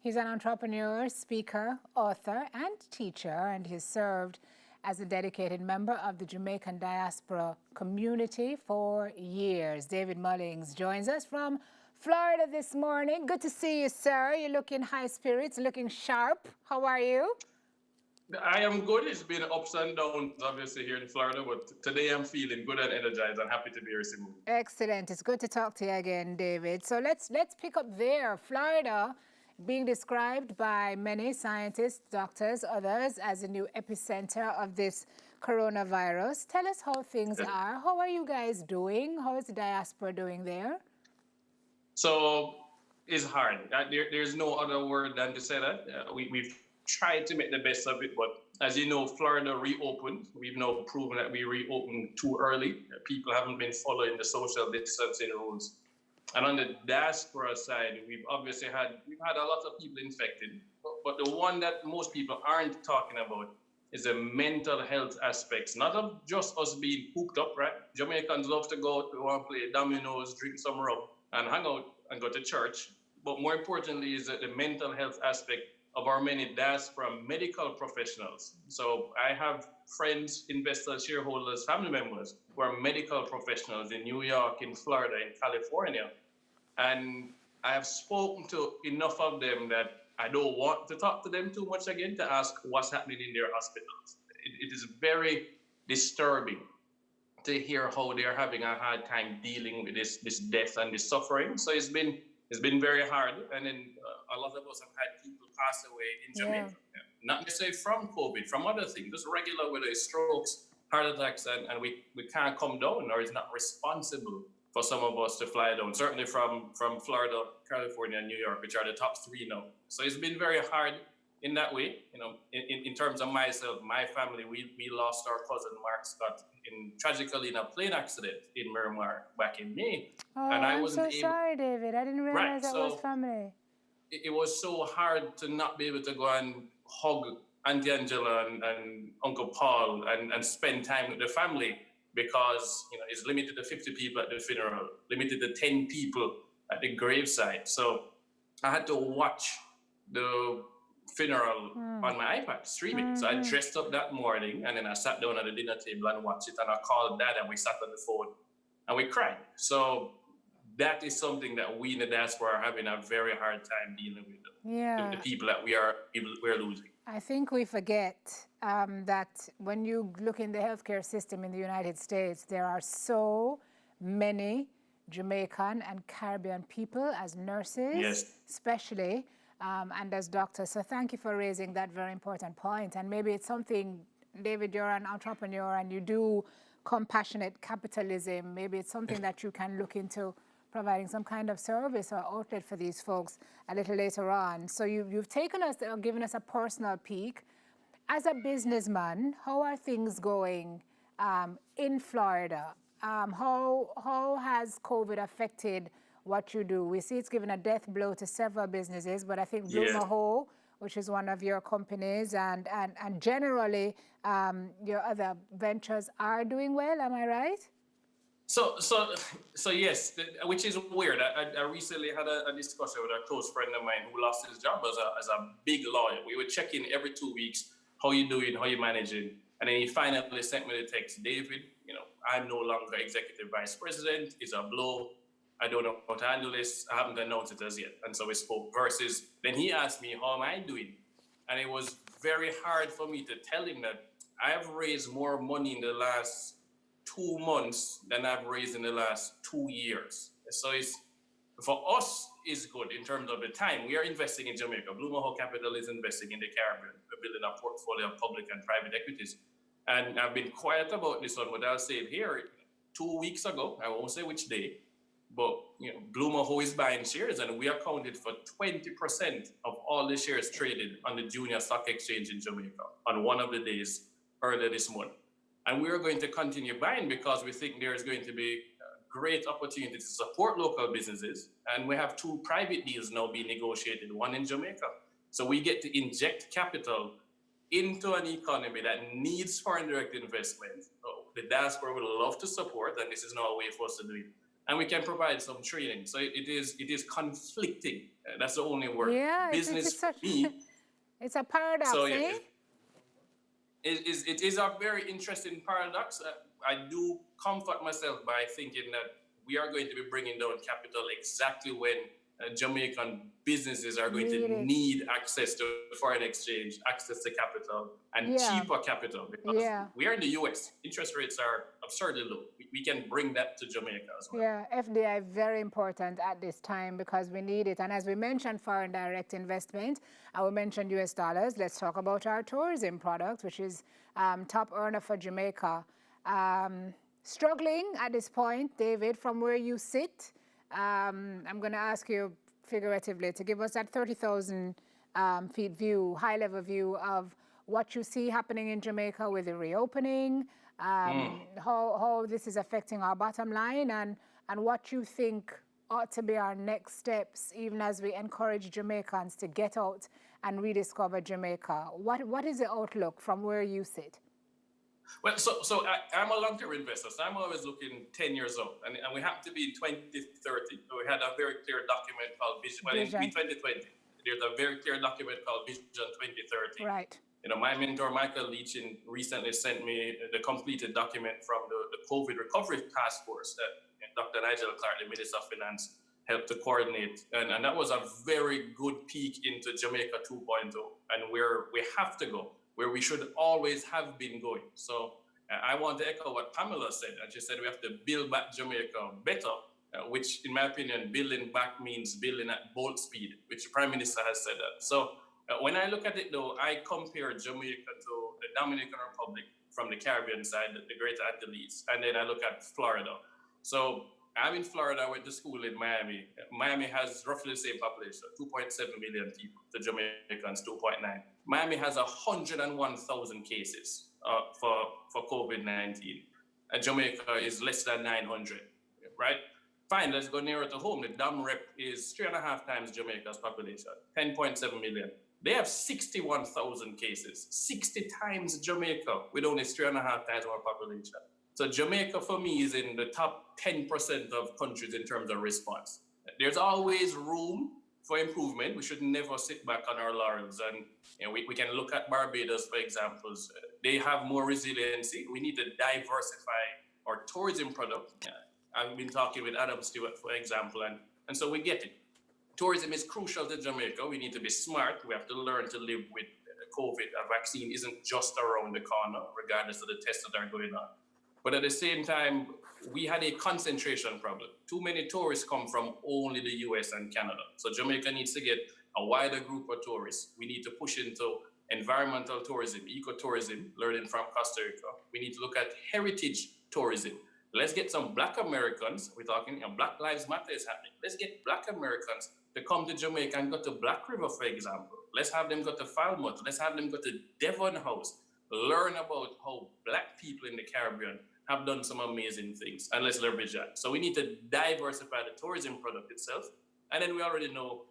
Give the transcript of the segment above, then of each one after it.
He's an entrepreneur, speaker, author, and teacher, and he's served as a dedicated member of the Jamaican Diaspora community for years. David Mullings joins us from Florida this morning. Good to see you, sir. You're looking high spirits, looking sharp. How are you? I am good. It's been ups and downs, obviously, here in Florida, but today I'm feeling good and energized and happy to be here, Simone. Excellent. It's good to talk to you again, David. So let's pick up there. Florida being described by many scientists, doctors, others as a new epicenter of this coronavirus. Tell us how things are. How are you guys doing? How is the diaspora doing there? So it's hard. There's no other word than to say that. We've tried to make the best of it, but as you know, Florida reopened. We've now proven that we reopened too early. People haven't been following the social distancing rules. And on the diaspora side, we've had a lot of people infected. But the one that most people aren't talking about is the mental health aspects, not of just us being hooked up, right? Jamaicans love to go out, we want to play dominoes, drink some rum, and hang out and go to church. But more importantly is that the mental health aspect of our many diaspora medical professionals. So I have friends, investors, shareholders, family members who are medical professionals in New York, in Florida, in California. And I have spoken to enough of them that I don't want to talk to them too much again to ask what's happening in their hospitals. It is very disturbing to hear how they're having a hard time dealing with this death and this suffering. So it's been very hard. And then a lot of us have had people pass away in Jamaica. Yeah. Not necessarily from COVID, from other things, just regular, whether it's strokes, heart attacks, and we can't come down, or it's not responsible for some of us to fly down, certainly from Florida, California, and New York, which are the top three now. So it's been very hard in that way. You know, in terms of myself, my family, we lost our cousin Mark Scott tragically in a plane accident in Miramar back in May. Oh, and I'm so sorry, David. I didn't realize that was family. It was so hard to not be able to go and hug Auntie Angela and Uncle Paul and spend time with the family, because it's limited to 50 people at the funeral, limited to 10 people at the graveside. So I had to watch the funeral on my iPad, streaming. So I dressed up that morning, and then I sat down at the dinner table and watched it, and I called Dad, and we sat on the phone and we cried. So that is something that we in the diaspora are having a very hard time dealing with. The people that we're losing. I think we forget that when you look in the healthcare system in the United States, there are so many Jamaican and Caribbean people as nurses, especially, and as doctors. So thank you for raising that very important point. And maybe it's something, David, you're an entrepreneur and you do compassionate capitalism. Maybe it's something that you can look into, providing some kind of service or outlet for these folks a little later on. So you've taken us, given us a personal peek. As a businessman, how are things going in Florida? How has COVID affected what you do? We see it's given a death blow to several businesses, but I think Blue Maho, which is one of your companies, and generally your other ventures are doing well. Am I right? So yes, which is weird. I recently had a discussion with a close friend of mine who lost his job as a big lawyer. We would check in every 2 weeks, how you doing, how you managing, and then he finally sent me the text, David, I'm no longer executive vice president. It's a blow. I don't know how to handle this. I haven't announced it as yet. And so we spoke. Versus then he asked me, how am I doing? And it was very hard for me to tell him that I have raised more money in the last 2 months than I've raised in the last 2 years. So for us, it's good in terms of the time. We are investing in Jamaica. Blue Maho Capital is investing in the Caribbean. We're building a portfolio of public and private equities. And I've been quiet about this one, but I'll say it here. 2 weeks ago, I won't say which day, but Blue Maho is buying shares, and we accounted for 20% of all the shares traded on the junior stock exchange in Jamaica on one of the days earlier this month. And we are going to continue buying because we think there is going to be great opportunity to support local businesses. And we have 2 private deals now being negotiated, one in Jamaica. So we get to inject capital into an economy that needs foreign direct investment. The diaspora would love to support, and this is now a way for us to do it. and we can provide some training. So it is conflicting. That's the only word. Yeah, Business it's such, for me. it's a paradox, So yeah, eh? it is a very interesting paradox. I do comfort myself by thinking that we are going to be bringing down capital exactly when Jamaican businesses are going to need access to foreign exchange, access to capital, and cheaper capital. Because we are in the US, interest rates are absurdly low. We can bring that to Jamaica as well. Yeah, FDI very important at this time because we need it. And as we mentioned foreign direct investment, I will mention US dollars. Let's talk about our tourism product, which is top earner for Jamaica. Struggling at this point, David, from where you sit. I'm going to ask you figuratively to give us that 30,000 feet view, high-level view of what you see happening in Jamaica with the reopening, how this is affecting our bottom line, and what you think ought to be our next steps, even as we encourage Jamaicans to get out and rediscover Jamaica. What is the outlook from where you sit? Well, I'm a long-term investor, so I'm always looking 10 years out, and we happen to be in 2030. So we had a very clear document called Vision. Well, in 2020, there's a very clear document called Vision 2030. Right. You know, my mentor, Michael Leachin, recently sent me the completed document from the COVID recovery task force that Dr. Nigel Clark, the Minister of Finance, helped to coordinate. And that was a very good peek into Jamaica 2.0 and where we have to go, where we should always have been going. So I want to echo what Pamela said. And she said we have to build back Jamaica better, which in my opinion, building back means building at bolt speed, which the Prime Minister has said that. So when I look at it though, I compare Jamaica to the Dominican Republic from the Caribbean side, the Greater Antilles, and then I look at Florida. So I'm in Florida, I went to school in Miami. Miami has roughly the same population, 2.7 million people, to Jamaicans 2.9. Miami has 101,000 cases for COVID-19. And Jamaica is less than 900, right? Fine, let's go nearer to home. The Dam Rep is 3.5 times Jamaica's population, 10.7 million. They have 61,000 cases, 60 times Jamaica with only 3.5 times more population. So Jamaica for me is in the top 10% of countries in terms of response. There's always room for improvement. We should never sit back on our laurels. And we can look at Barbados, for examples. They have more resiliency. We need to diversify our tourism product. I've been talking with Adam Stewart, for example, and so we get it. Tourism is crucial to Jamaica. We need to be smart. We have to learn to live with COVID. A vaccine isn't just around the corner, regardless of the tests that are going on. But at the same time, we had a concentration problem. Too many tourists come from only the US and Canada. So Jamaica needs to get a wider group of tourists. We need to push into environmental tourism, ecotourism, learning from Costa Rica. We need to look at heritage tourism. Let's get some Black Americans, we're talking, Black Lives Matter is happening. Let's get Black Americans to come to Jamaica and go to Black River, for example. Let's have them go to Falmouth. Let's have them go to Devon House. Learn about how Black people in the Caribbean have done some amazing things, and let's leverage that. So we need to diversify the tourism product itself, and then we already know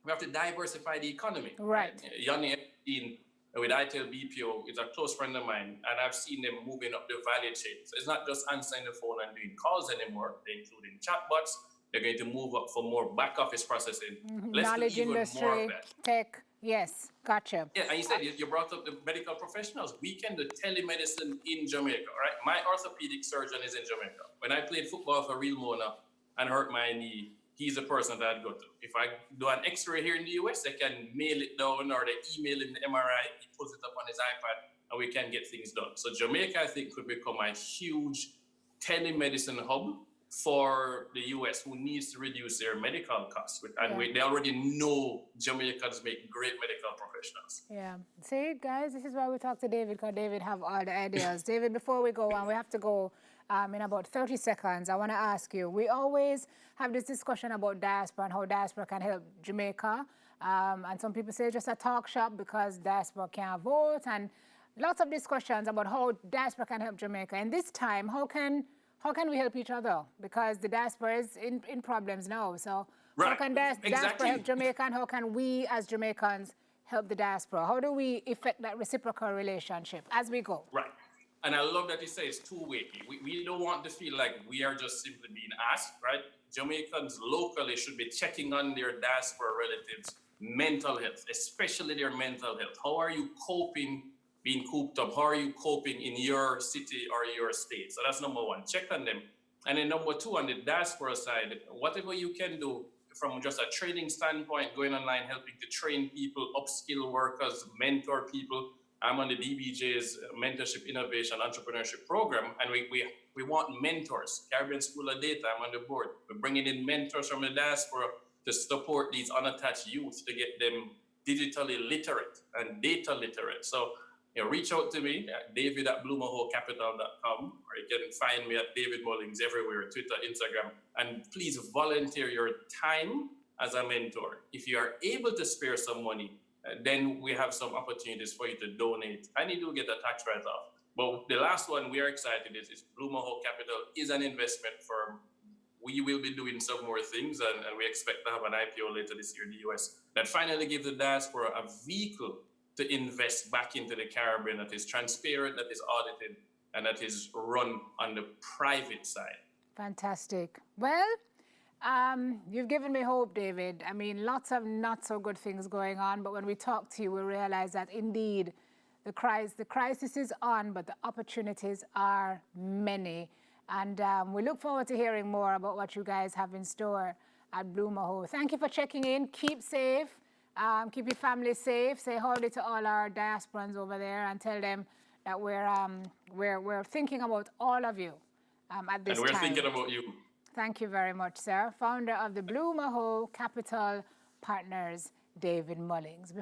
we have to diversify the economy. Right. Yanni Epstein with ITEL BPO is a close friend of mine, and I've seen them moving up the value chain. So it's not just answering the phone and doing calls anymore. They're including chatbots. They're going to move up for more back office processing. Let's Knowledge do even industry, more of that. tech, yes, gotcha. Yeah, and you said you brought up the medical professionals. We can do telemedicine in Jamaica, right? My orthopedic surgeon is in Jamaica. When I played football for Real Mona and hurt my knee, he's the person that I'd go to. If I do an x-ray here in the US, they can mail it down or they email him the MRI, he pulls it up on his iPad, and we can get things done. So Jamaica, I think, could become a huge telemedicine hub for the US, who needs to reduce their medical costs. And they already know Jamaicans make great medical professionals. Yeah. See, guys, this is why we talk to David, because David have all the ideas. David, before we go, and we have to go in about 30 seconds, I want to ask you, we always have this discussion about diaspora and how diaspora can help Jamaica. And some people say it's just a talk shop because diaspora can't vote, and lots of discussions about how diaspora can help Jamaica. And this time, how can we help each other? Because the diaspora is in problems now. So how can diaspora help Jamaica, and how can we as Jamaicans help the diaspora? How do we effect that reciprocal relationship as we go? Right. And I love that you say it's two-way. We don't want to feel like we are just simply being asked, right? Jamaicans locally should be checking on their diaspora relatives' mental health, especially their mental health. How are you coping being cooped up? How are you coping in your city or your state? So that's number one. Check on them. And then number two, on the diaspora side, whatever you can do from just a training standpoint, going online, helping to train people, upskill workers, mentor people. I'm on the DBJ's Mentorship Innovation Entrepreneurship Program, and we want mentors. Caribbean School of Data, I'm on the board. We're bringing in mentors from the diaspora to support these unattached youth to get them digitally literate and data literate. So, reach out to me at david@bluemahocapital.com, or you can find me at David Mullings everywhere, Twitter, Instagram, and please volunteer your time as a mentor. If you are able to spare some money, then we have some opportunities for you to donate, and you do get a tax write-off. But the last one we are excited is Blue Maho Capital is an investment firm. We will be doing some more things, and we expect to have an IPO later this year in the US that finally gives the diaspora a vehicle to invest back into the Caribbean that is transparent, that is audited, and that is run on the private side. Fantastic. Well, you've given me hope, David. I mean, lots of not so good things going on, but when we talk to you, we realize that indeed the crisis is on, but the opportunities are many. And we look forward to hearing more about what you guys have in store at Blue Maho. Thank you for checking in. Keep safe. Keep your family safe. Say howdy to all our diasporans over there and tell them that we're thinking about all of you at this time. And we're thinking about you. Thank you very much, sir. Founder of the Blue Maho Capital Partners, David Mullings.